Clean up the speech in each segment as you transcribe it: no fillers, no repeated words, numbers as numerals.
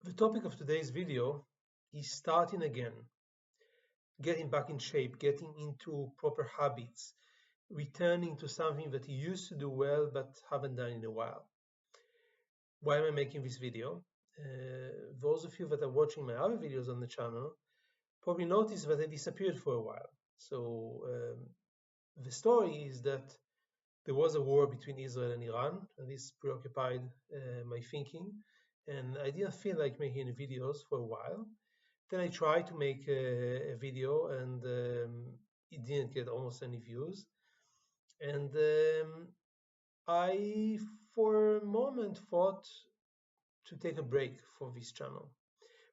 The topic of today's video is starting again, getting back in shape, getting into proper habits, returning to something that you used to do well but haven't done in a while. Why am I making this video? Those of you that are watching my other videos on the channel probably noticed that I disappeared for a while. So the story is that there was a war between Israel and Iran, and this preoccupied my thinking, and I didn't feel like making videos for a while. Then I tried to make a video, and it didn't get almost any views. And I, for a moment, thought to take a break for this channel.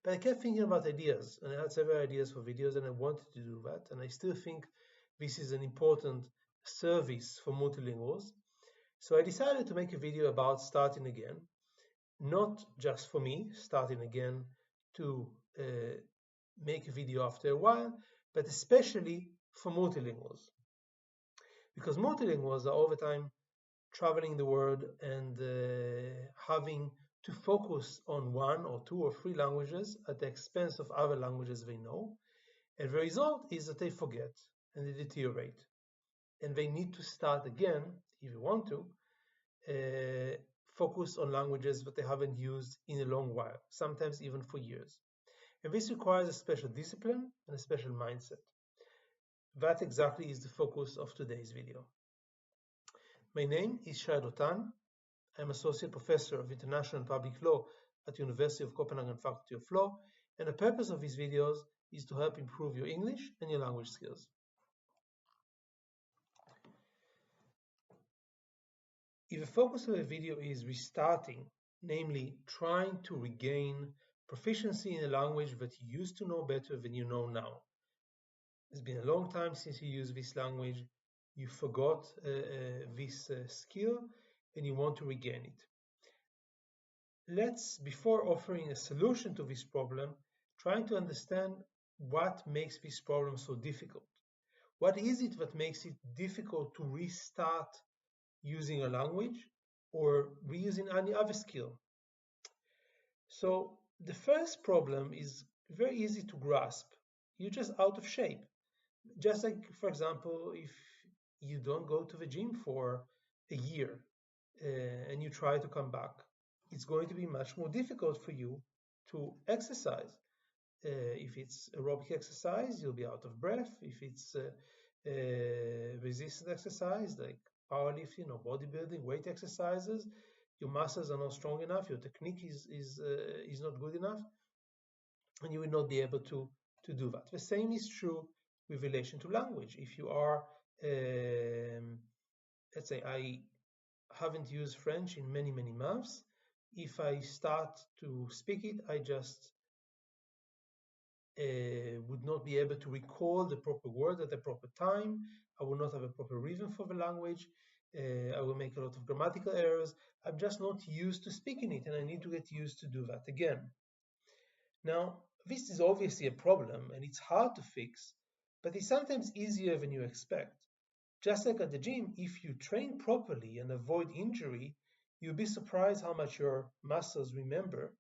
But I kept thinking about ideas, and I had several ideas for videos, and I wanted to do that. And I still think this is an important service for multilinguals. So I decided to make a video about starting again, not just for me, starting again to make a video after a while, but especially for multilinguals. Because multilinguals are all the time traveling the world and having to focus on one or two or three languages at the expense of other languages they know. And the result is that they forget and they deteriorate. And they need to start again, if you want to, focus on languages that they haven't used in a long while, sometimes even for years. And this requires a special discipline and a special mindset. That exactly is the focus of today's video. My name is Shai Dotan. I'm Associate Professor of International Public Law at the University of Copenhagen Faculty of Law, and the purpose of these videos is to help improve your English and your language skills. If the focus of the video is restarting, namely trying to regain proficiency in a language that you used to know better than you know now. It's been a long time since you used this language, you forgot this skill, and you want to regain it. Let's, before offering a solution to this problem, try to understand what makes this problem so difficult. What is it that makes it difficult to restart using a language or reusing any other skill? So the first problem is very easy to grasp. You're just out of shape. Just like, for example, if you don't go to the gym for a year and you try to come back, it's going to be much more difficult for you to exercise. If it's aerobic exercise, you'll be out of breath. If it's resistance exercise like powerlifting or bodybuilding, weight exercises, your muscles are not strong enough, your technique is not good enough, and you will not be able to do that. The same is true with relation to language. If you are, let's say, I haven't used French in many months. If I start to speak it, I just would not be able to recall the proper word at the proper time. I will not have a proper rhythm for the language. I will make a lot of grammatical errors. I'm just not used to speaking it, and I need to get used to do that again. Now, this is obviously a problem, and it's hard to fix, but it's sometimes easier than you expect. Just like at the gym, if you train properly and avoid injury, you'll be surprised how much your muscles remember,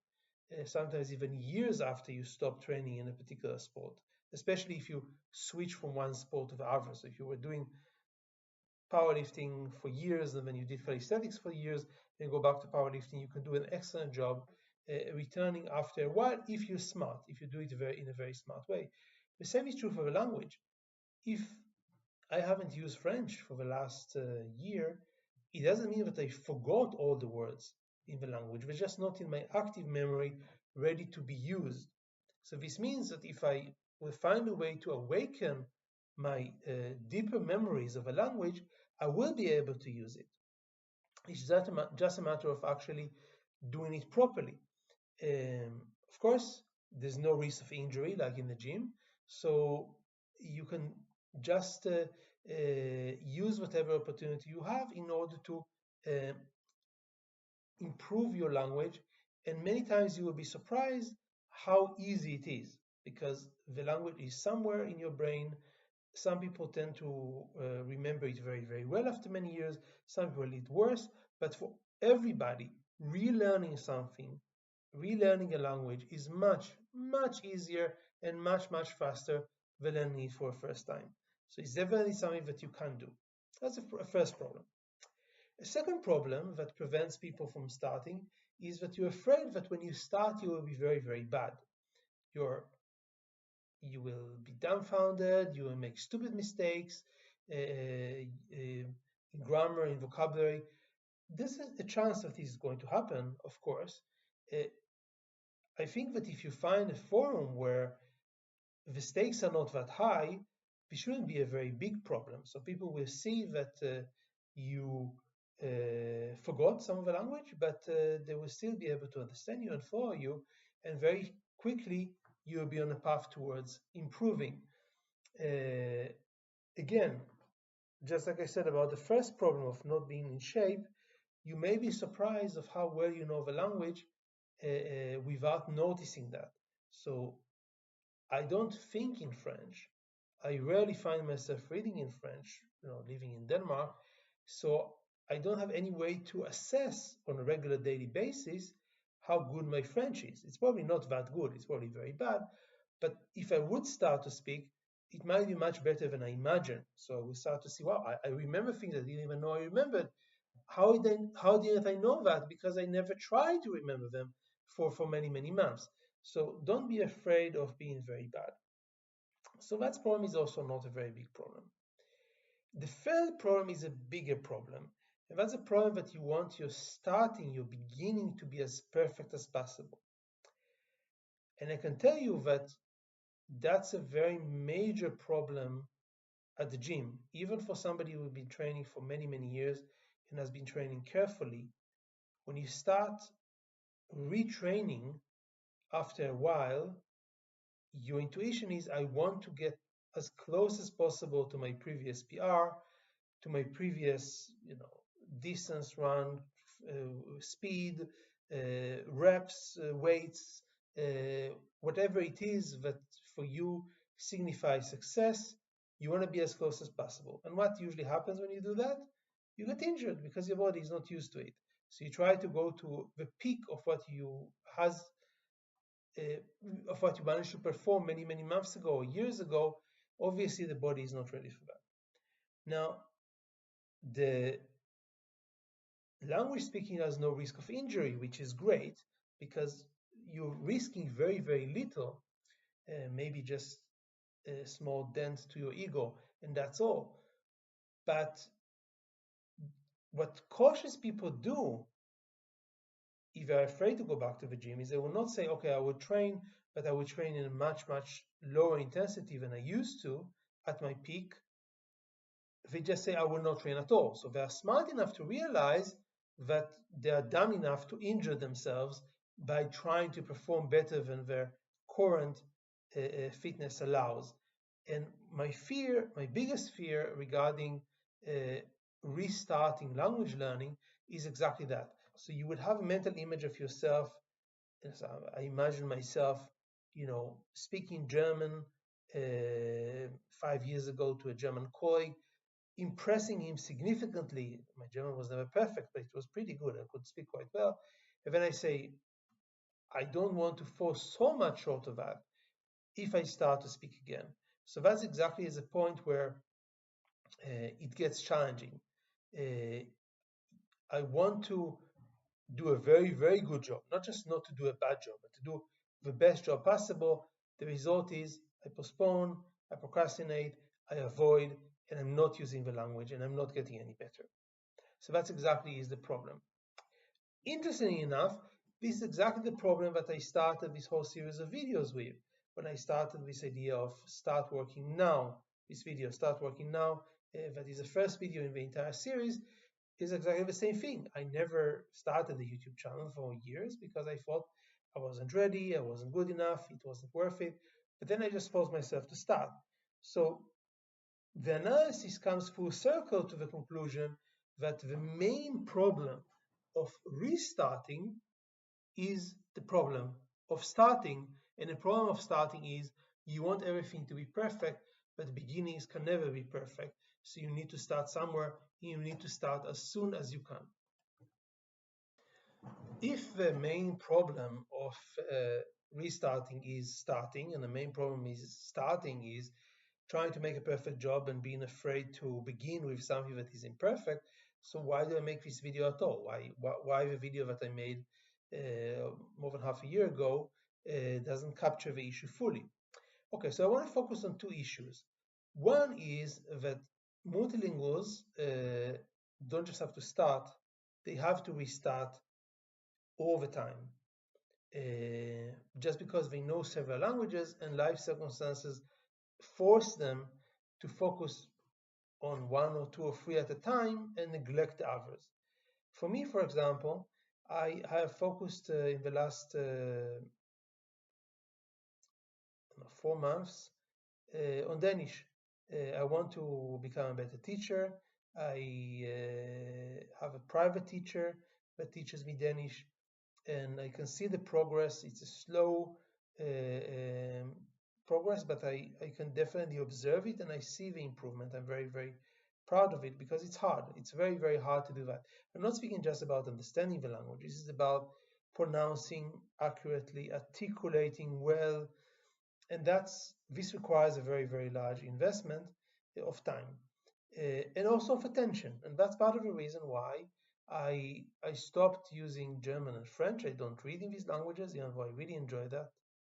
sometimes even years after you stop training in a particular sport, especially if you switch from one sport to the other. So if you were doing powerlifting for years and then you did calisthenics for years and go back to powerlifting, you can do an excellent job returning after a while if you're smart, if you do it in a very smart way. The same is true for the language. If I haven't used French for the last year, it doesn't mean that I forgot all the words in the language. They're just not in my active memory ready to be used. So this means that if I will find a way to awaken my deeper memories of a language, I will be able to use it. It's just a matter of actually doing it properly. Of course, there's no risk of injury like in the gym, so you can just use whatever opportunity you have in order to improve your language, and many times you will be surprised how easy it is, because the language is somewhere in your brain. Some people tend to remember it very well after many years, some people a little worse, but for everybody, relearning something relearning a language is much, much easier and much, much faster than learning it for a first time. So it's definitely something that you can do. That's a first problem. A second problem that prevents people from starting is that you're afraid that when you start, you will be very, very bad. You will be dumbfounded, you will make stupid mistakes in grammar, in vocabulary. This is a chance that is going to happen, of course. Uh, I think that if you find a forum where the stakes are not that high, it shouldn't be a very big problem. So people will see that you forgot some of the language, but they will still be able to understand you and follow you, and very quickly you'll be on a path towards improving. Again, just like I said about the first problem of not being in shape, you may be surprised of how well you know the language without noticing that. So I don't think in French. I rarely find myself reading in French, living in Denmark. So I don't have any way to assess on a regular daily basis how good my French is. It's probably not that good. It's probably very bad. But if I would start to speak, it might be much better than I imagine. So I will start to see, wow, I remember things I didn't even know I remembered. How didn't I know that? Because I never tried to remember them for many, many months. So don't be afraid of being very bad. So that problem is also not a very big problem. The third problem is a bigger problem. And that's a problem that you want your starting, your beginning to be as perfect as possible. And I can tell you that that's a very major problem at the gym, even for somebody who's been training for many, many years and has been training carefully. When you start retraining after a while, your intuition is, I want to get as close as possible to my previous PR, to my previous, distance run, speed, reps, weights, whatever it is that for you signifies success. You want to be as close as possible. And what usually happens when you do that? You get injured because your body is not used to it. So you try to go to the peak of what you managed to perform many, many months ago or years ago. Obviously, the body is not ready for that. Now, the language speaking has no risk of injury, which is great because you're risking very, very little, maybe just a small dent to your ego, and that's all. But what cautious people do, if they're afraid to go back to the gym, is they will not say, okay, I will train, but I will train in a much, much lower intensity than I used to at my peak. They just say, I will not train at all. So they are smart enough to realize that they are dumb enough to injure themselves by trying to perform better than their current fitness allows. And my biggest fear regarding restarting language learning is exactly that. So you would have a mental image of yourself. I imagine myself, speaking German 5 years ago to a German colleague, impressing him significantly. My German was never perfect, but it was pretty good. I could speak quite well. And then I say, I don't want to fall so much short of that if I start to speak again. So that's exactly the point where it gets challenging. I want to do a very, very good job, not just not to do a bad job, but to do the best job possible. The result is I postpone, I procrastinate, I avoid, and I'm not using the language and I'm not getting any better. So that's exactly is the problem. Interestingly enough, this is exactly the problem that I started this whole series of videos with. When I started this idea of start working now, this video, start working now, that is the first video in the entire series, is exactly the same thing. I never started a YouTube channel for years because I thought I wasn't ready, I wasn't good enough, it wasn't worth it. But then I just forced myself to start. So the analysis comes full circle to the conclusion that the main problem of restarting is the problem of starting. And the problem of starting is you want everything to be perfect, but beginnings can never be perfect. So you need to start somewhere, and you need to start as soon as you can. If the main problem of restarting is starting, and the main problem is starting is trying to make a perfect job and being afraid to begin with something that is imperfect, so why do I make this video at all? Why the video that I made more than half a year ago doesn't capture the issue fully? Okay, so I want to focus on two issues. One is that multilinguals don't just have to start, they have to restart all the time. Just because they know several languages and life circumstances force them to focus on one or two or three at a time and neglect the others. For me, for example, I have focused in the last 4 months on Danish. I want to become a better teacher. I have a private teacher that teaches me Danish, and I can see the progress. It's a slow progress, but I can definitely observe it and I see the improvement. I'm very, very proud of it because it's hard. It's very, very hard to do that. I'm not speaking just about understanding the language. This is about pronouncing accurately, articulating well, and this requires a very, very large investment of time and also of attention. And that's part of the reason why I stopped using German and French. I don't read in these languages, even though I really enjoy that.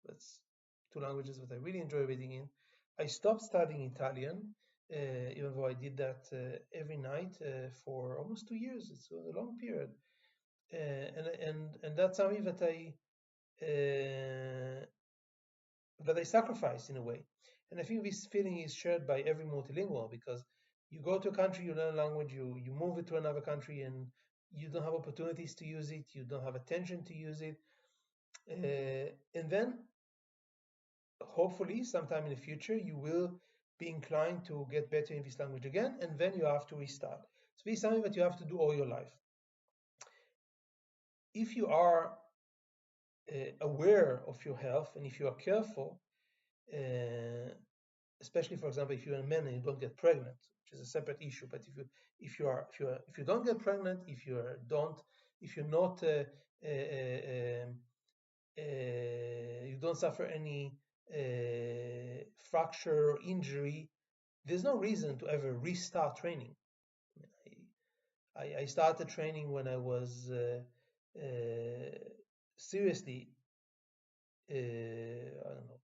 That's two languages that I really enjoy reading in. I stopped studying Italian, even though I did that every night for almost 2 years. It's a long period, and that's something that I sacrifice in a way. And I think this feeling is shared by every multilingual because you go to a country, you learn a language, you move it to another country, and you don't have opportunities to use it, you don't have attention to use it. And then hopefully sometime in the future you will be inclined to get better in this language again, and then you have to restart. So this is something that you have to do all your life. If you are aware of your health and if you are careful, especially for example if you're a man and you don't get pregnant, which is a separate issue, but if you don't get pregnant, if you're not you don't suffer any fracture or injury, there's no reason to ever restart training. I started training when I was seriously I don't know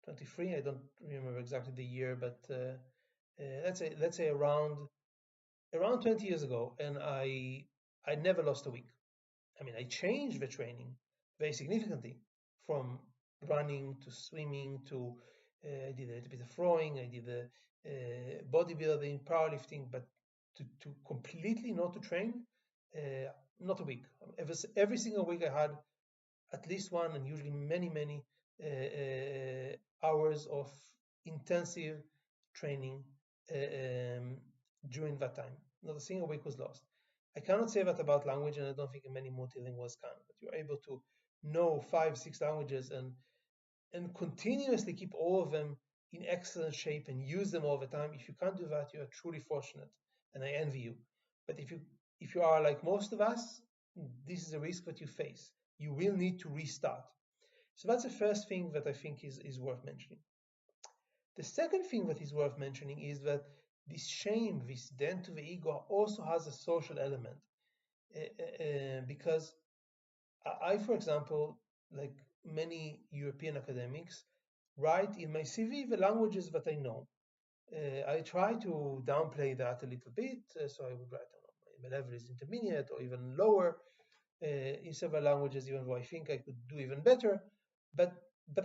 23. I don't remember exactly the year, but let's say around 20 years ago, and I never lost a week. I mean, I changed the training very significantly from running to swimming to I did a little bit of rowing, I did bodybuilding, powerlifting, but to completely not to train, not a week. Every single week I had at least one, and usually many hours of intensive training during that time. Not a single week was lost. I cannot say that about language, and I don't think many multilinguals can, but you're able to know 5, 6 languages and continuously keep all of them in excellent shape and use them all the time. If you can't do that, you are truly fortunate, and I envy you. But if you are like most of us, this is a risk that you face. You will need to restart. So that's the first thing that I think is worth mentioning. The second thing that is worth mentioning is that this shame, this dent to the ego, also has a social element. Because I, for example, like many European academics, write in my CV the languages that I know. I try to downplay that a little bit, so I would write, my level is intermediate or even lower in several languages, even though I think I could do even better. But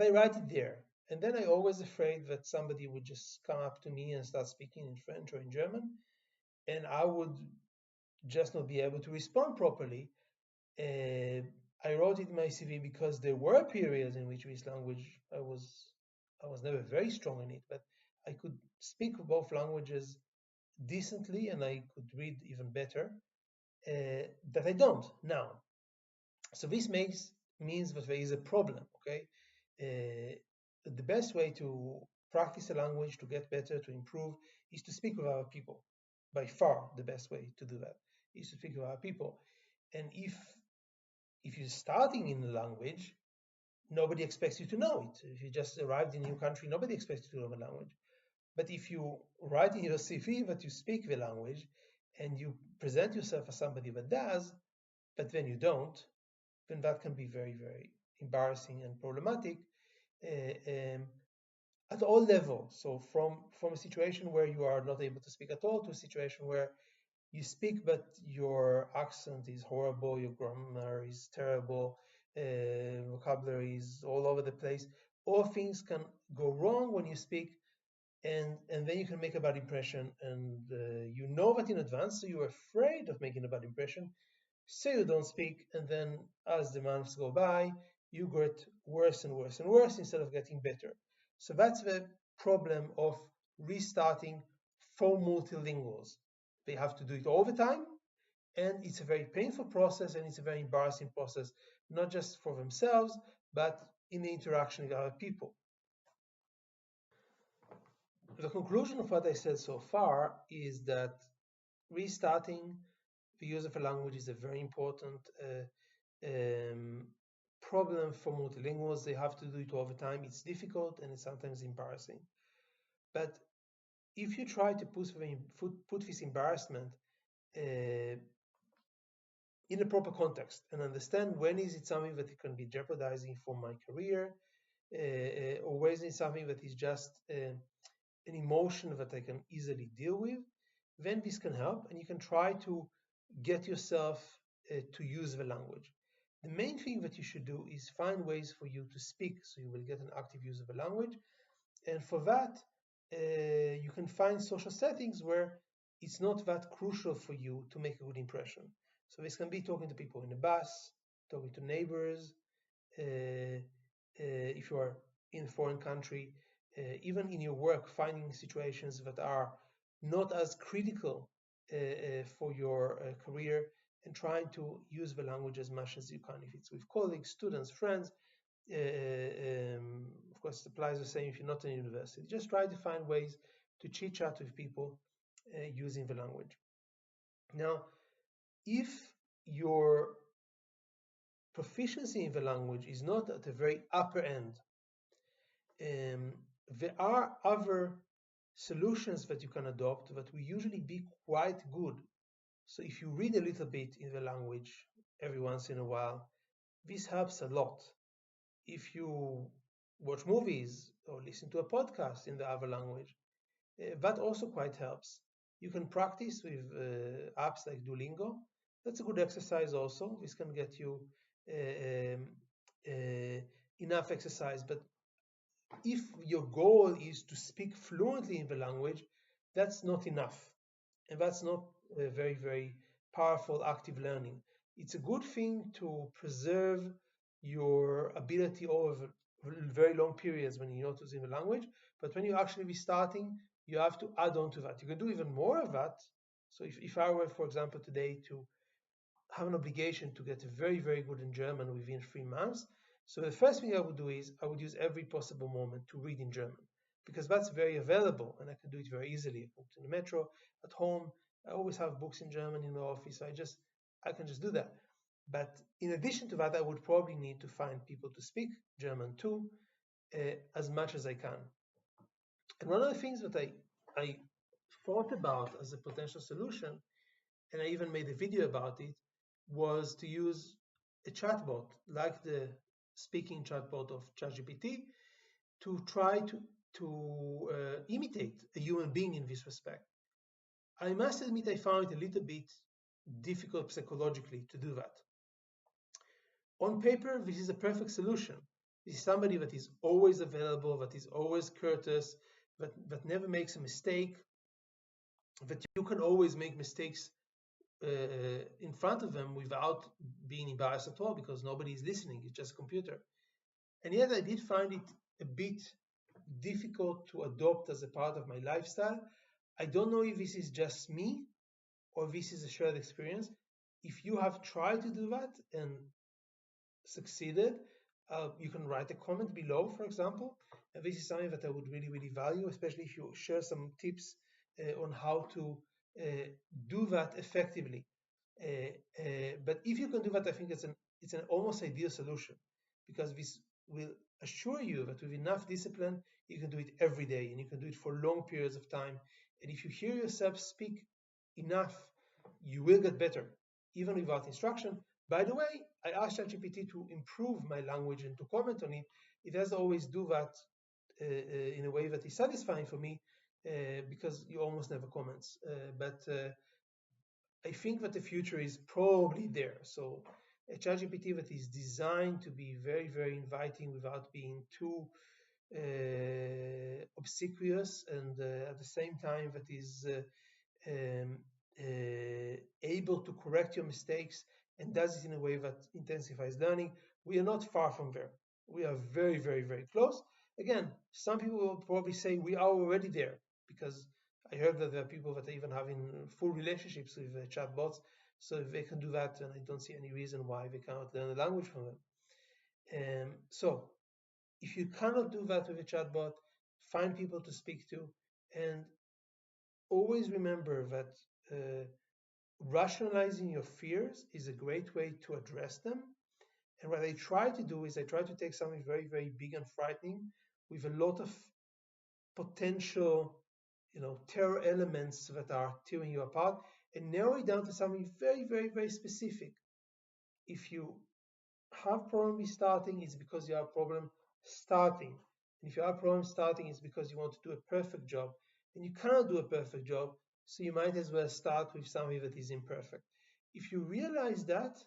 I write it there, and then I always afraid that somebody would just come up to me and start speaking in French or in German, and I would just not be able to respond properly. I wrote it in my CV because there were periods in which this language I was never very strong in it, but I could speak both languages decently and I could read even better. That I don't now. So this means that there is a problem. Okay, the best way to practice a language, to get better, to improve, is to speak with other people. By far, the best way to do that is to speak with other people. And if you're starting in a language, nobody expects you to know it. If you just arrived in a new country, nobody expects you to know the language. But if you write in your CV that you speak the language and you present yourself as somebody that does, but then you don't, then that can be very, very embarrassing and problematic at all levels. So from a situation where you are not able to speak at all to a situation where you speak but your accent is horrible, your grammar is terrible, vocabulary is all over the place. All things can go wrong when you speak, and then you can make a bad impression, and you know that in advance, so you're afraid of making a bad impression, so you don't speak, and then as the months go by, you get worse and worse and worse instead of getting better. So that's the problem of restarting for multilinguals. They have to do it all the time, and it's a very painful process, and it's a very embarrassing process, not just for themselves, but in the interaction with other people. The conclusion of what I said so far is that restarting the use of a language is a very important um, problem for multilinguals. They have to do it all the time. It's difficult and it's sometimes embarrassing. But if you try to put this embarrassment in a proper context and understand when is it something that it can be jeopardizing for my career, or when is it something that is just an emotion that I can easily deal with, then this can help, and you can try to get yourself to use the language. The main thing that you should do is find ways for you to speak, so you will get an active use of the language. And for that, you can find social settings where it's not that crucial for you to make a good impression. So this can be talking to people in a bus, talking to neighbors, if you are in a foreign country, even in your work, finding situations that are not as critical for your career, and trying to use the language as much as you can. If it's with colleagues, students, friends, of course, it applies the same if you're not in university. Just try to find ways to chit chat with people using the language. Now, if your proficiency in the language is not at the very upper end, there are other solutions that you can adopt that will usually be quite good. So if you read a little bit in the language every once in a while, this helps a lot. If you watch movies or listen to a podcast in the other language, that also quite helps. You can practice with apps like Duolingo. That's a good exercise also. This can get you enough exercise. But if your goal is to speak fluently in the language, that's not enough. And that's not very, very powerful active learning. It's a good thing to preserve your ability over very long periods when you're not using the language, but when you actually be starting, you have to add on to that. You can do even more of that. So if I were, for example, today to have an obligation to get very, very good in German within 3 months. So the first thing I would do is I would use every possible moment to read in German, because that's very available and I can do it very easily. I booked in the metro, at home. I always have books in German in the office. I can just do that. But in addition to that, I would probably need to find people to speak German to as much as I can. And one of the things that I thought about as a potential solution, and I even made a video about it, was to use a chatbot like the speaking chatbot of ChatGPT to try to imitate a human being in this respect. I must admit I found it a little bit difficult psychologically to do that. On paper, this is a perfect solution. This is somebody that is always available, that is always courteous, that never makes a mistake, that you can always make mistakes in front of them without being embarrassed at all, because nobody is listening. It's just a computer. And yet I did find it a bit difficult to adopt as a part of my lifestyle. I don't know if this is just me or this is a shared experience. If you have tried to do that and succeeded, you can write a comment below, for example. And this is something that I would really, really value, especially if you share some tips on how to do that effectively. But if you can do that, I think it's an almost ideal solution, because this will assure you that with enough discipline, you can do it every day and you can do it for long periods of time. And if you hear yourself speak enough, you will get better, even without instruction. By the way, I asked ChatGPT to improve my language and to comment on it. It doesn't always do that in a way that is satisfying for me, because you almost never comments. But I think that the future is probably there. So a ChatGPT that is designed to be very, very inviting without being too obsequious, and at the same time that is um, able to correct your mistakes and does it in a way that intensifies learning. We are not far from there. We are very, very, very close. Again, some people will probably say we are already there, because I heard that there are people that are even having full relationships with chatbots. So if they can do that, then I don't see any reason why they cannot learn a language from them. So if you cannot do that with a chatbot, find people to speak to, and always remember that rationalizing your fears is a great way to address them. And what I try to do is I try to take something very, very big and frightening with a lot of potential, terror elements that are tearing you apart, and narrow it down to something very, very, very specific. If you have problem with starting, it's because you have a problem starting. And if you have a problem starting, it's because you want to do a perfect job. And you cannot do a perfect job, so you might as well start with something that is imperfect. If you realize that,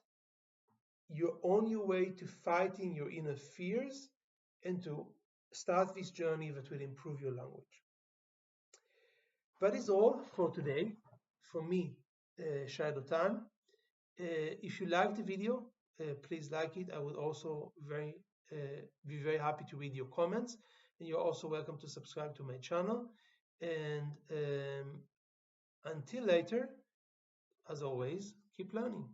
you're on your way to fighting your inner fears and to start this journey that will improve your language. That is all for today from me, Shai Dotan. If you like the video, please like it. I would also be very happy to read your comments. And you're also welcome to subscribe to my channel. And until later, as always, keep learning.